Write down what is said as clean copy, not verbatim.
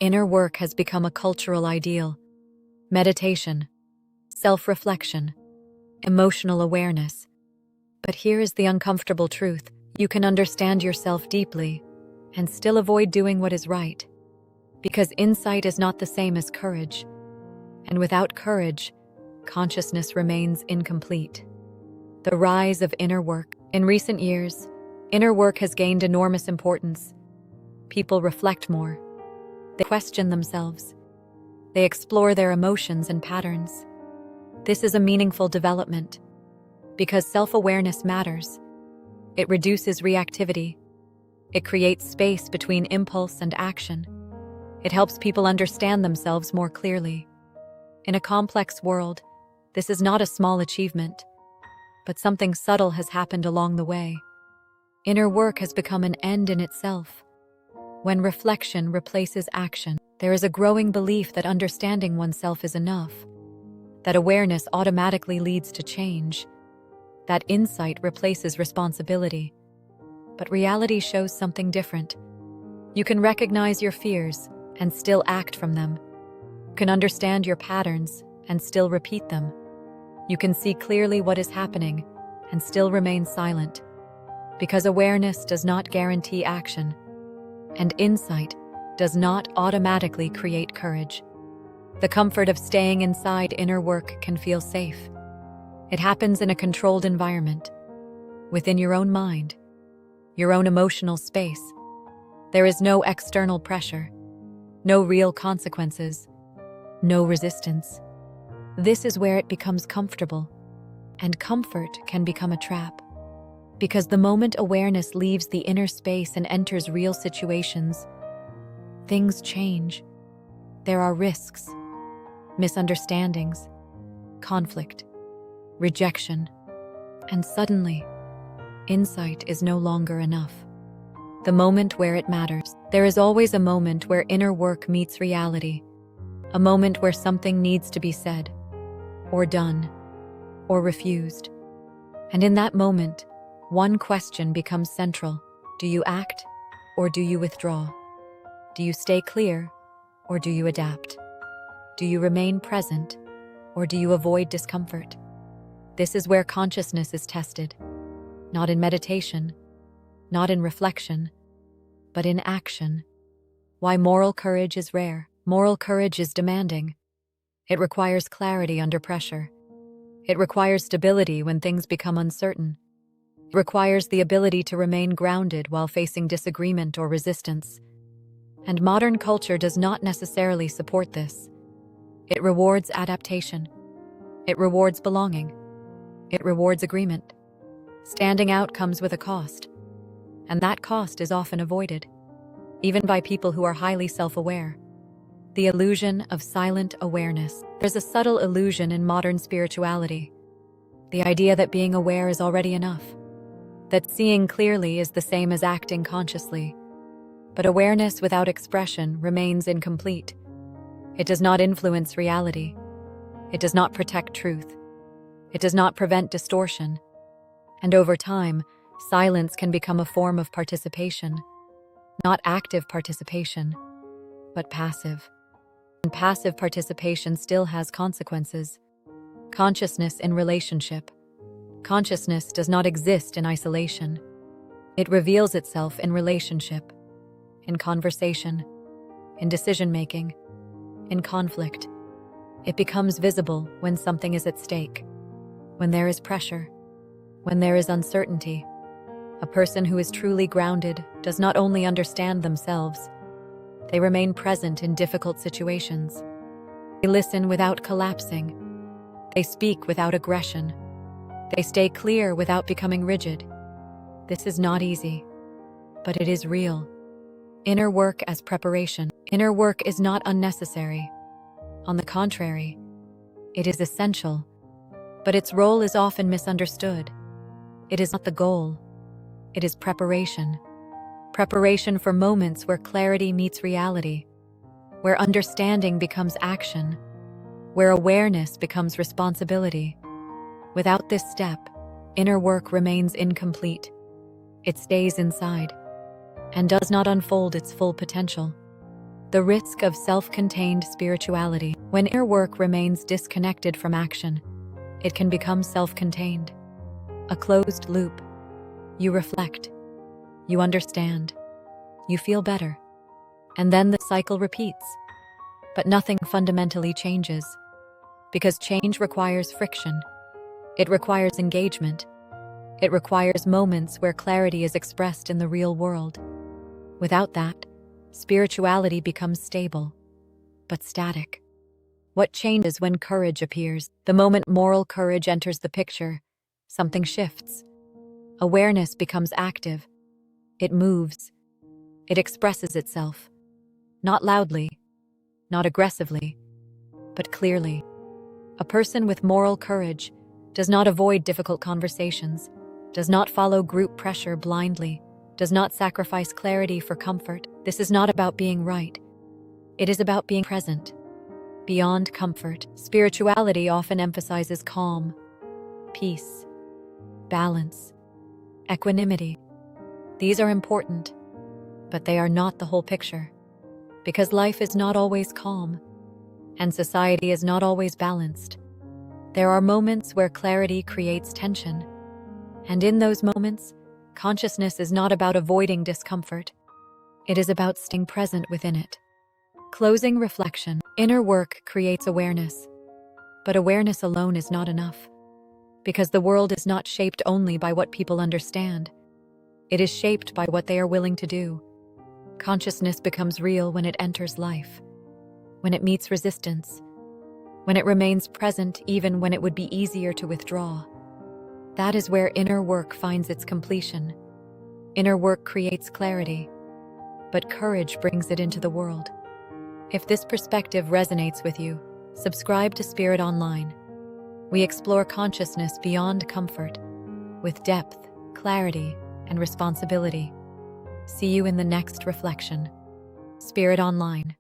Inner work has become a cultural ideal. Meditation, self-reflection, emotional awareness. But here is the uncomfortable truth. You can understand yourself deeply and still avoid doing what is right. Because insight is not the same as courage. And without courage, consciousness remains incomplete. The rise of inner work. In recent years, inner work has gained enormous importance. People reflect more. They question themselves. They explore their emotions and patterns. This is a meaningful development because self-awareness matters. It reduces reactivity. It creates space between impulse and action. It helps people understand themselves more clearly. In a complex world, this is not a small achievement, but something subtle has happened along the way. Inner work has become an end in itself. When reflection replaces action, there is a growing belief that understanding oneself is enough, that awareness automatically leads to change, that insight replaces responsibility. But reality shows something different. You can recognize your fears and still act from them. You can understand your patterns and still repeat them. You can see clearly what is happening and still remain silent, because awareness does not guarantee action, and insight does not automatically create courage. The comfort of staying inside inner work can feel safe. It happens in a controlled environment, within your own mind, your own emotional space. There is no external pressure, no real consequences, no resistance. This is where it becomes comfortable, and comfort can become a trap. Because the moment awareness leaves the inner space and enters real situations, things change. There are risks, misunderstandings, conflict, rejection, and suddenly, insight is no longer enough. The moment where it matters. There is always a moment where inner work meets reality, a moment where something needs to be said, or done, or refused. And in that moment, one question becomes central. Do you act, or do you withdraw? Do you stay clear, or do you adapt? Do you remain present, or do you avoid discomfort? This is where consciousness is tested, not in meditation, not in reflection, but in action. Why moral courage is rare. Moral courage is demanding. It requires clarity under pressure. It requires stability when things become uncertain. It requires the ability to remain grounded while facing disagreement or resistance. And modern culture does not necessarily support this. It rewards adaptation. It rewards belonging. It rewards agreement. Standing out comes with a cost, and that cost is often avoided, even by people who are highly self-aware. The illusion of silent awareness. There's a subtle illusion in modern spirituality. The idea that being aware is already enough, that seeing clearly is the same as acting consciously. But awareness without expression remains incomplete. It does not influence reality. It does not protect truth. It does not prevent distortion. And over time, silence can become a form of participation. Not active participation, but passive. And passive participation still has consequences. Consciousness in relationship. Consciousness does not exist in isolation. It reveals itself in relationship, in conversation, in decision-making, in conflict. It becomes visible when something is at stake, when there is pressure, when there is uncertainty. A person who is truly grounded does not only understand themselves, they remain present in difficult situations. They listen without collapsing. They speak without aggression. They stay clear without becoming rigid. This is not easy, but it is real. Inner work as preparation. Inner work is not unnecessary. On the contrary, it is essential, but its role is often misunderstood. It is not the goal. It is preparation. Preparation for moments where clarity meets reality, where understanding becomes action, where awareness becomes responsibility. Without this step, inner work remains incomplete. It stays inside and does not unfold its full potential. The risk of self-contained spirituality. When inner work remains disconnected from action, it can become self-contained. A closed loop. You reflect. You understand. You feel better. And then the cycle repeats. But nothing fundamentally changes. Because change requires friction. It requires engagement. It requires moments where clarity is expressed in the real world. Without that, spirituality becomes stable, but static. What changes when courage appears? The moment moral courage enters the picture, something shifts. Awareness becomes active. It moves. It expresses itself. Not loudly, not aggressively, but clearly. A person with moral courage does not avoid difficult conversations, does not follow group pressure blindly, does not sacrifice clarity for comfort. This is not about being right. It is about being present. Beyond comfort, spirituality often emphasizes calm, peace, balance, equanimity. These are important, but they are not the whole picture. Because life is not always calm, and society is not always balanced. There are moments where clarity creates tension. And in those moments, consciousness is not about avoiding discomfort. It is about staying present within it. Closing reflection. Inner work creates awareness. But awareness alone is not enough. Because the world is not shaped only by what people understand. It is shaped by what they are willing to do. Consciousness becomes real when it enters life. When it meets resistance. When it remains present even when it would be easier to withdraw. That is where inner work finds its completion. Inner work creates clarity, but courage brings it into the world. If this perspective resonates with you, subscribe to Spirit Online. We explore consciousness beyond comfort, with depth, clarity, and responsibility. See you in the next reflection. Spirit Online.